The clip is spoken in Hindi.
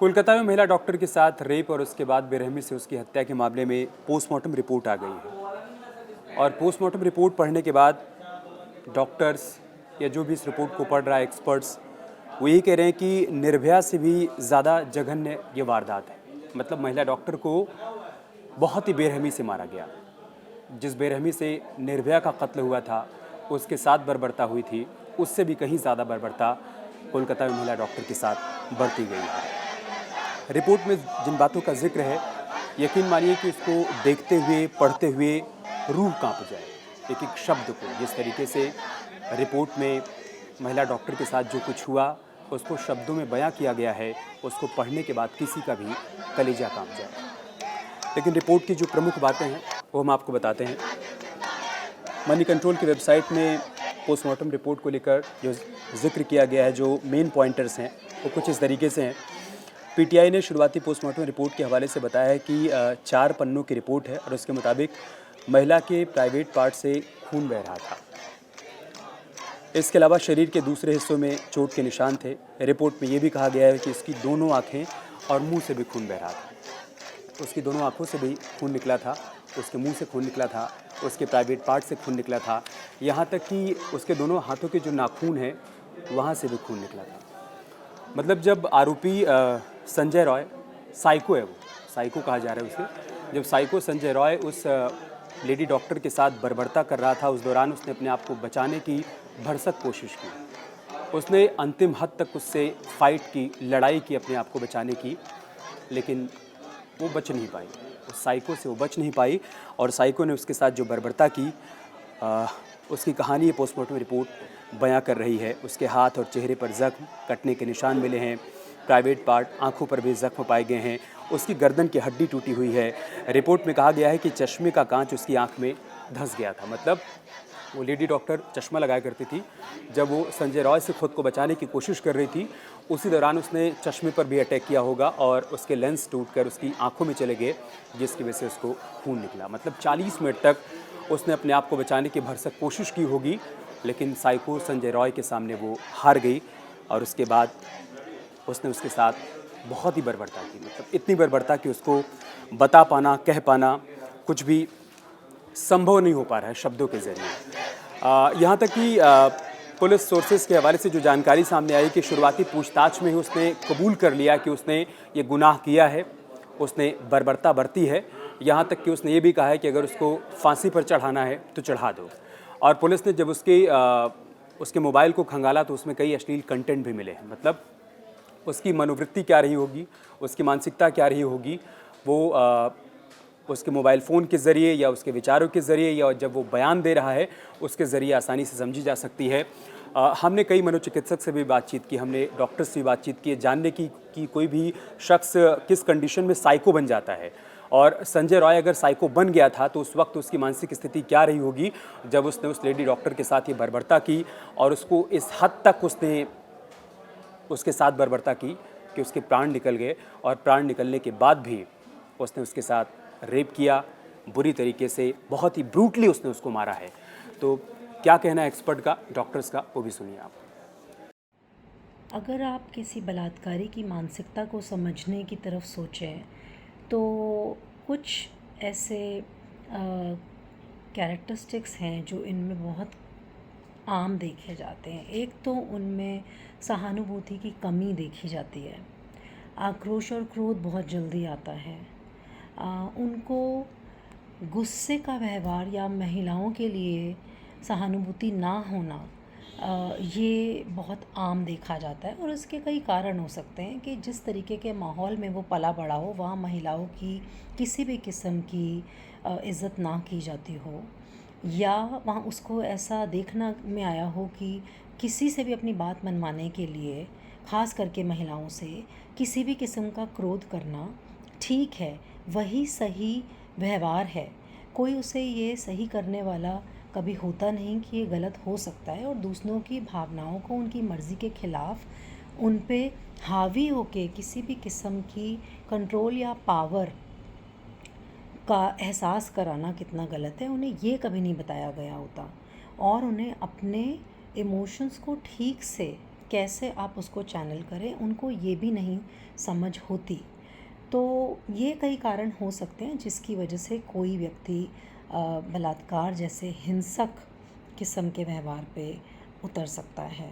कोलकाता में महिला डॉक्टर के साथ रेप और उसके बाद बेरहमी से उसकी हत्या के मामले में पोस्टमार्टम रिपोर्ट आ गई है। और पोस्टमार्टम रिपोर्ट पढ़ने के बाद डॉक्टर्स या जो भी इस रिपोर्ट को पढ़ रहा है, एक्सपर्ट्स, वो यही कह रहे हैं कि निर्भया से भी ज़्यादा जघन्य ये वारदात है। मतलब महिला डॉक्टर को बहुत ही बेरहमी से मारा गया। जिस बेरहमी से निर्भया का कत्ल हुआ था, उसके साथ बर्बरता हुई थी, उससे भी कहीं ज़्यादा बर्बरता कोलकाता में महिला डॉक्टर के साथ बरती गई है। रिपोर्ट में जिन बातों का जिक्र है, यकीन मानिए कि उसको देखते हुए, पढ़ते हुए रूह कांप जाए। एक एक शब्द को, जिस तरीके से रिपोर्ट में महिला डॉक्टर के साथ जो कुछ हुआ उसको शब्दों में बयां किया गया है, उसको पढ़ने के बाद किसी का भी कलेजा कांप जाए। लेकिन रिपोर्ट की जो प्रमुख बातें हैं वो हम आपको बताते हैं। मनी कंट्रोल की वेबसाइट में पोस्टमार्टम रिपोर्ट को लेकर जो जिक्र किया गया है, जो मेन पॉइंटर्स हैं, वो कुछ इस तरीके से हैं। पीटीआई ने शुरुआती पोस्टमार्टम रिपोर्ट के हवाले से बताया है कि 4 पन्नों की रिपोर्ट है और उसके मुताबिक महिला के प्राइवेट पार्ट से खून बह रहा था। इसके अलावा शरीर के दूसरे हिस्सों में चोट के निशान थे। रिपोर्ट में ये भी कहा गया है कि इसकी दोनों आँखें और मुंह से भी खून बह रहा था। उसकी दोनों आँखों से भी खून निकला था, उसके मुंह से खून निकला था, उसके प्राइवेट पार्ट से खून निकला था, यहाँ तक कि उसके दोनों हाथों के जो नाखून हैं वहाँ से भी खून निकला था। मतलब जब आरोपी संजय रॉय, साइको है, वो साइको कहा जा रहा है उसे, जब साइको संजय रॉय उस लेडी डॉक्टर के साथ बर्बरता कर रहा था, उस दौरान उसने अपने आप को बचाने की भरसक कोशिश की। उसने अंतिम हद तक उससे फाइट की, लड़ाई की अपने आप को बचाने की, लेकिन वो बच नहीं पाई। उस साइको से वो बच नहीं पाई और साइको ने उसके साथ जो बर्बरता की, उसकी कहानी ये पोस्टमार्टम रिपोर्ट बयां कर रही है। उसके हाथ और चेहरे पर जख्म, कटने के निशान मिले हैं, प्राइवेट पार्ट, आंखों पर भी जख्म पाए गए हैं, उसकी गर्दन की हड्डी टूटी हुई है। रिपोर्ट में कहा गया है कि चश्मे का कांच उसकी आंख में धंस गया था। मतलब वो लेडी डॉक्टर चश्मा लगाया करती थी। जब वो संजय रॉय से खुद को बचाने की कोशिश कर रही थी, उसी दौरान उसने चश्मे पर भी अटैक किया होगा और उसके लेंस टूटकर उसकी आंखों में चले गए, जिसकी वजह से उसको खून निकला। मतलब 40 मिनट तक उसने अपने आप को बचाने की भरसक कोशिश की होगी, लेकिन साइको संजय रॉय के सामने वो हार गई और उसके बाद उसने उसके साथ बहुत ही बर्बरता की। मतलब इतनी बर्बरता कि उसको बता पाना, कह पाना कुछ भी संभव नहीं हो पा रहा है शब्दों के ज़रिए। यहाँ तक कि पुलिस सोर्सेज के हवाले से जो जानकारी सामने आई कि शुरुआती पूछताछ में ही उसने कबूल कर लिया कि उसने ये गुनाह किया है, उसने बर्बरता बरती है। यहाँ तक कि उसने ये भी कहा है कि अगर उसको फांसी पर चढ़ाना है तो चढ़ा दो। और पुलिस ने जब उसके मोबाइल को खंगाला तो उसमें कई अश्लील कंटेंट भी मिले हैं। मतलब उसकी मनोवृत्ति क्या रही होगी, उसकी मानसिकता क्या रही होगी, वो उसके मोबाइल फ़ोन के ज़रिए या उसके विचारों के ज़रिए या जब वो बयान दे रहा है उसके ज़रिए आसानी से समझी जा सकती है। हमने कई मनोचिकित्सक से भी बातचीत की, हमने डॉक्टर से भी बातचीत की, जानने की कि कोई भी शख्स किस कंडीशन में साइको बन जाता है और संजय रॉय अगर साइको बन गया था तो उस वक्त उसकी मानसिक स्थिति क्या रही होगी जब उसने उस लेडी डॉक्टर के साथ ये बर्बरता की और उसको इस हद तक उसने उसके साथ बर्बरता की कि उसके प्राण निकल गए और प्राण निकलने के बाद भी उसने उसके साथ रेप किया, बुरी तरीके से, बहुत ही ब्रूटली उसने उसको मारा है। तो क्या कहना है एक्सपर्ट का, डॉक्टर्स का, वो भी सुनिए आप। अगर आप किसी बलात्कारी की मानसिकता को समझने की तरफ सोचें तो कुछ ऐसे कैरेक्टरिस्टिक्स हैं जो इनमें बहुत आम देखे जाते हैं। एक तो उनमें सहानुभूति की कमी देखी जाती है। आक्रोश और क्रोध बहुत जल्दी आता है। उनको गुस्से का व्यवहार या महिलाओं के लिए सहानुभूति ना होना ये बहुत आम देखा जाता है और इसके कई कारण हो सकते हैं कि जिस तरीके के माहौल में वो पला बड़ा हो वहाँ महिलाओं की किसी भी किस्म की इज़्ज़त ना की जाती हो या वहाँ उसको ऐसा देखना में आया हो कि किसी से भी अपनी बात मनवाने के लिए, ख़ास करके महिलाओं से, किसी भी किस्म का क्रोध करना ठीक है, वही सही व्यवहार है। कोई उसे ये सही करने वाला कभी होता नहीं कि ये गलत हो सकता है और दूसरों की भावनाओं को उनकी मर्ज़ी के ख़िलाफ़ उन पे हावी होके किसी भी किस्म की कंट्रोल या पावर का एहसास कराना कितना गलत है, उन्हें ये कभी नहीं बताया गया होता और उन्हें अपने इमोशंस को ठीक से कैसे आप उसको चैनल करें, उनको ये भी नहीं समझ होती। तो ये कई कारण हो सकते हैं जिसकी वजह से कोई व्यक्ति बलात्कार जैसे हिंसक किस्म के व्यवहार पे उतर सकता है।